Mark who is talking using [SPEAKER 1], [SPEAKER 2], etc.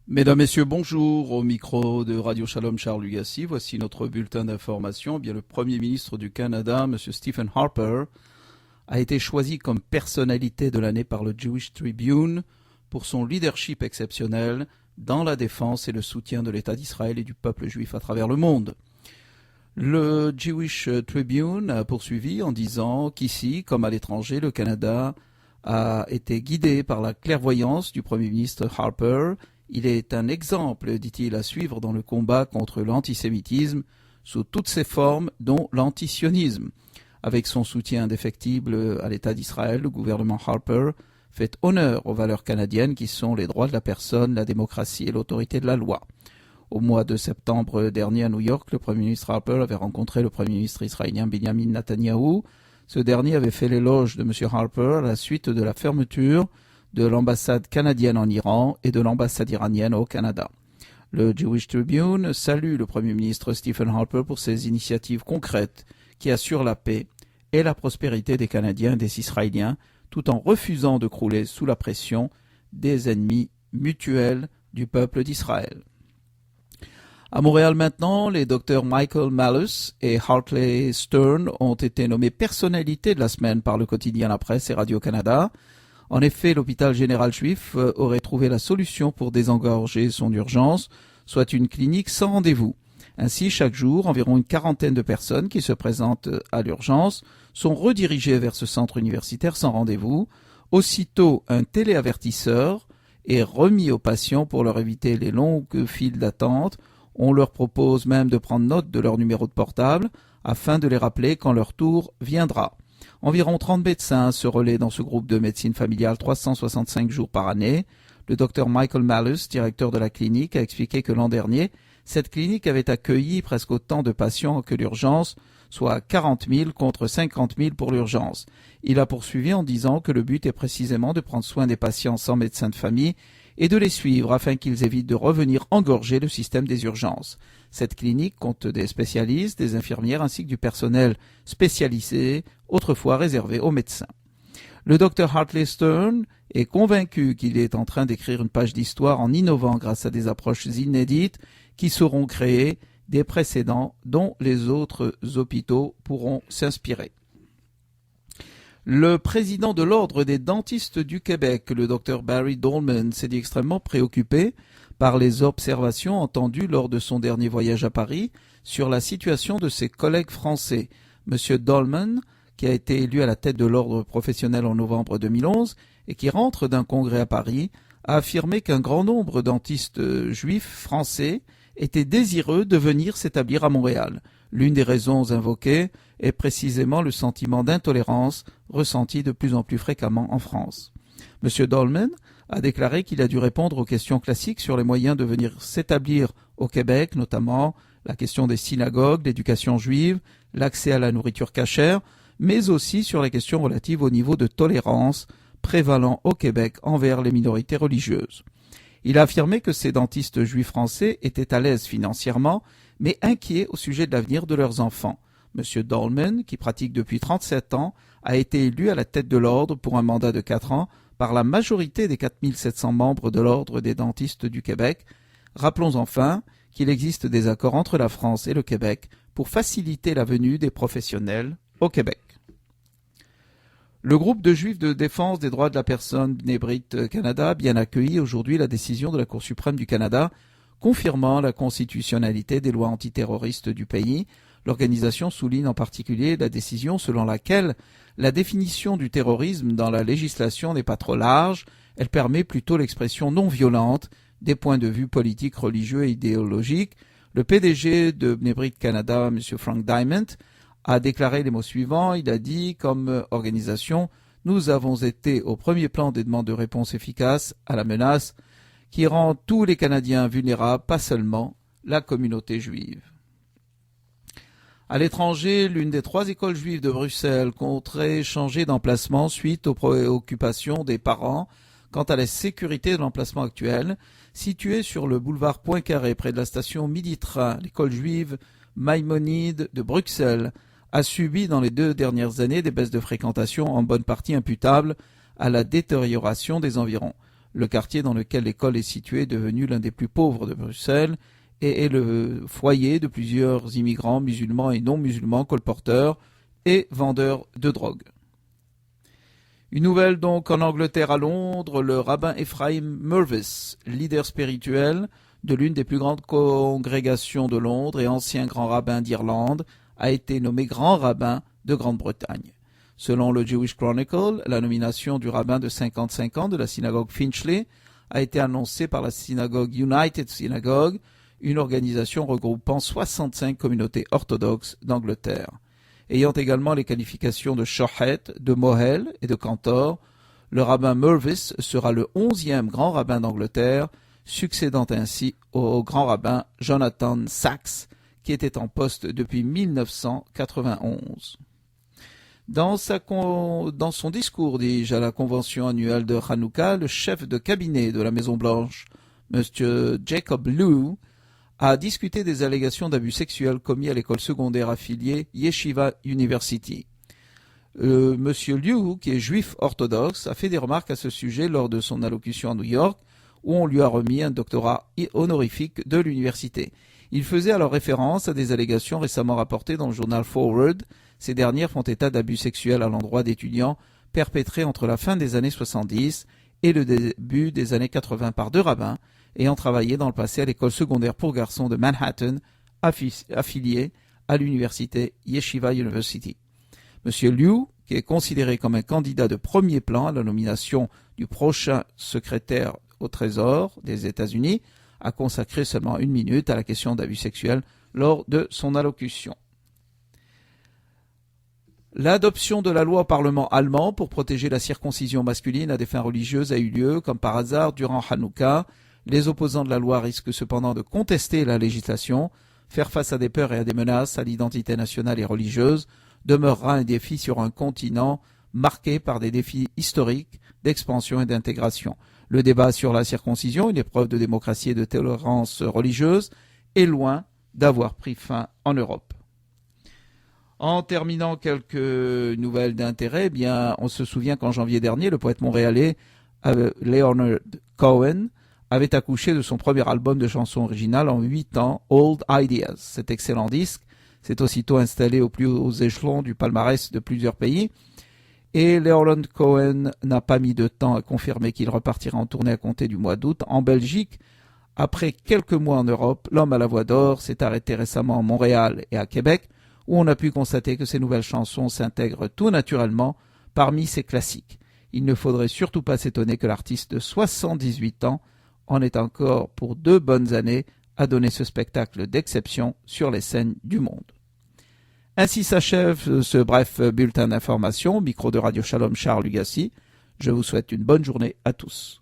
[SPEAKER 1] Mesdames, Messieurs, bonjour. Au micro de Radio Shalom Charles Lugassi, voici notre bulletin d'information. Le Premier ministre du Canada, M. Stephen Harper, a été choisi comme personnalité de l'année par le Jewish Tribune pour son leadership exceptionnel dans la défense et le soutien de l'État d'Israël et du peuple juif à travers le monde. Le Jewish Tribune a poursuivi en disant qu'ici, comme à l'étranger, le Canada a été guidé par la clairvoyance du Premier ministre Harper. Il est un exemple, dit-il, à suivre dans le combat contre l'antisémitisme sous toutes ses formes, dont l'antisionisme. Avec son soutien indéfectible à l'État d'Israël, le gouvernement Harper fait honneur aux valeurs canadiennes qui sont les droits de la personne, la démocratie et l'autorité de la loi. Au mois de septembre dernier à New York, le Premier ministre Harper avait rencontré le Premier ministre israélien Benjamin Netanyahou. Ce dernier avait fait l'éloge de M. Harper à la suite de la fermeture de l'ambassade canadienne en Iran et de l'ambassade iranienne au Canada. Le Jewish Tribune salue le Premier ministre Stephen Harper pour ses initiatives concrètes qui assurent la paix et la prospérité des Canadiens et des Israéliens, tout en refusant de crouler sous la pression des ennemis mutuels du peuple d'Israël. À Montréal maintenant, les docteurs Michael Malus et Hartley Stern ont été nommés personnalités de la semaine par le quotidien La Presse et Radio-Canada. En effet, l'hôpital général juif aurait trouvé la solution pour désengorger son urgence, soit une clinique sans rendez-vous. Ainsi, chaque jour, environ une quarantaine de personnes qui se présentent à l'urgence sont redirigées vers ce centre universitaire sans rendez-vous. Aussitôt, un téléavertisseur est remis aux patients pour leur éviter les longues files d'attente. On leur propose même de prendre note de leur numéro de portable afin de les rappeler quand leur tour viendra. Environ 30 médecins se relaient dans ce groupe de médecine familiale 365 jours par année. Le docteur Michael Malus, directeur de la clinique, a expliqué que l'an dernier, cette clinique avait accueilli presque autant de patients que l'urgence, soit 40 000 contre 50 000 pour l'urgence. Il a poursuivi en disant que le but est précisément de prendre soin des patients sans médecin de famille et de les suivre afin qu'ils évitent de revenir engorger le système des urgences. Cette clinique compte des spécialistes, des infirmières ainsi que du personnel spécialisé, autrefois réservé aux médecins. Le Dr Hartley Stern est convaincu qu'il est en train d'écrire une page d'histoire en innovant grâce à des approches inédites qui sauront créer des précédents dont les autres hôpitaux pourront s'inspirer. Le président de l'Ordre des dentistes du Québec, le Dr Barry Dolman, s'est dit extrêmement préoccupé par les observations entendues lors de son dernier voyage à Paris sur la situation de ses collègues français. M. Dolman, qui a été élu à la tête de l'ordre professionnel en novembre 2011 et qui rentre d'un congrès à Paris, a affirmé qu'un grand nombre de dentistes juifs français étaient désireux de venir s'établir à Montréal. L'une des raisons invoquées est précisément le sentiment d'intolérance ressenti de plus en plus fréquemment en France. M. Dolman a déclaré qu'il a dû répondre aux questions classiques sur les moyens de venir s'établir au Québec, notamment la question des synagogues, l'éducation juive, l'accès à la nourriture cachère, mais aussi sur les questions relatives au niveau de tolérance prévalant au Québec envers les minorités religieuses. Il a affirmé que ces dentistes juifs français étaient à l'aise financièrement, mais inquiets au sujet de l'avenir de leurs enfants. M. Dolman, qui pratique depuis 37 ans, a été élu à la tête de l'ordre pour un mandat de 4 ans par la majorité des 4700 membres de l'Ordre des dentistes du Québec. Rappelons enfin qu'il existe des accords entre la France et le Québec pour faciliter la venue des professionnels au Québec. Le groupe de juifs de défense des droits de la personne Bnei Brit Canada a bien accueilli aujourd'hui la décision de la Cour suprême du Canada confirmant la constitutionnalité des lois antiterroristes du pays. L'organisation souligne en particulier la décision selon laquelle la définition du terrorisme dans la législation n'est pas trop large, elle permet plutôt l'expression non violente des points de vue politiques, religieux et idéologiques. Le PDG de Bnei Brit Canada, M. Frank Diamond, a déclaré les mots suivants. Il a dit, comme organisation, nous avons été au premier plan des demandes de réponse efficaces à la menace qui rend tous les Canadiens vulnérables, pas seulement la communauté juive. À l'étranger, l'une des 3 écoles juives de Bruxelles compterait changer d'emplacement suite aux préoccupations des parents quant à la sécurité de l'emplacement actuel. Située sur le boulevard Poincaré près de la station Midi-Train, l'école juive Maïmonide de Bruxelles a subi dans les 2 dernières années des baisses de fréquentation en bonne partie imputables à la détérioration des environs. Le quartier dans lequel l'école est située est devenu l'un des plus pauvres de Bruxelles et est le foyer de plusieurs immigrants musulmans et non musulmans, colporteurs et vendeurs de drogue. Une nouvelle donc en Angleterre à Londres, le rabbin Ephraim Mervis, leader spirituel de l'une des plus grandes congrégations de Londres et ancien grand rabbin d'Irlande, a été nommé grand rabbin de Grande-Bretagne. Selon le Jewish Chronicle, la nomination du rabbin de 55 ans de la synagogue Finchley a été annoncée par la synagogue United Synagogue, une organisation regroupant 65 communautés orthodoxes d'Angleterre. Ayant également les qualifications de Shohet, de Mohel et de Cantor, le rabbin Mervis sera le 11e grand rabbin d'Angleterre, succédant ainsi au grand rabbin Jonathan Sacks, qui était en poste depuis 1991. Dans son discours, à la convention annuelle de Hanouka, le chef de cabinet de la Maison-Blanche, M. Jacob Lew, a discuté des allégations d'abus sexuels commis à l'école secondaire affiliée Yeshiva University. M. Lew, qui est juif orthodoxe, a fait des remarques à ce sujet lors de son allocution à New York, où on lui a remis un doctorat honorifique de l'université. Il faisait alors référence à des allégations récemment rapportées dans le journal Forward. Ces dernières font état d'abus sexuels à l'endroit d'étudiants perpétrés entre la fin des années 70 et le début des années 80 par deux rabbins ayant travaillé dans le passé à l'école secondaire pour garçons de Manhattan, affiliée à l'université Yeshiva University. M. Lew, qui est considéré comme un candidat de premier plan à la nomination du prochain secrétaire au Trésor des États-Unis, a consacré seulement 1 minute à la question d'abus sexuels lors de son allocution. L'adoption de la loi au Parlement allemand pour protéger la circoncision masculine à des fins religieuses a eu lieu, comme par hasard, durant Hanouka. Les opposants de la loi risquent cependant de contester la législation. Faire face à des peurs et à des menaces à l'identité nationale et religieuse demeurera un défi sur un continent marqué par des défis historiques d'expansion et d'intégration. Le débat sur la circoncision, une épreuve de démocratie et de tolérance religieuse, est loin d'avoir pris fin en Europe. En terminant quelques nouvelles d'intérêt, on se souvient qu'en janvier dernier, le poète montréalais Leonard Cohen avait accouché de son premier album de chansons originales en 8 ans, Old Ideas. Cet excellent disque s'est aussitôt installé aux plus hauts échelons du palmarès de plusieurs pays. Et Leonard Cohen n'a pas mis de temps à confirmer qu'il repartira en tournée à compter du mois d'août. En Belgique, après quelques mois en Europe, l'homme à la voix d'or s'est arrêté récemment à Montréal et à Québec, où on a pu constater que ces nouvelles chansons s'intègrent tout naturellement parmi ses classiques. Il ne faudrait surtout pas s'étonner que l'artiste de 78 ans en ait encore pour 2 bonnes années à donner ce spectacle d'exception sur les scènes du monde. Ainsi s'achève ce bref bulletin d'information, micro de Radio Shalom Charles Lugassi. Je vous souhaite une bonne journée à tous.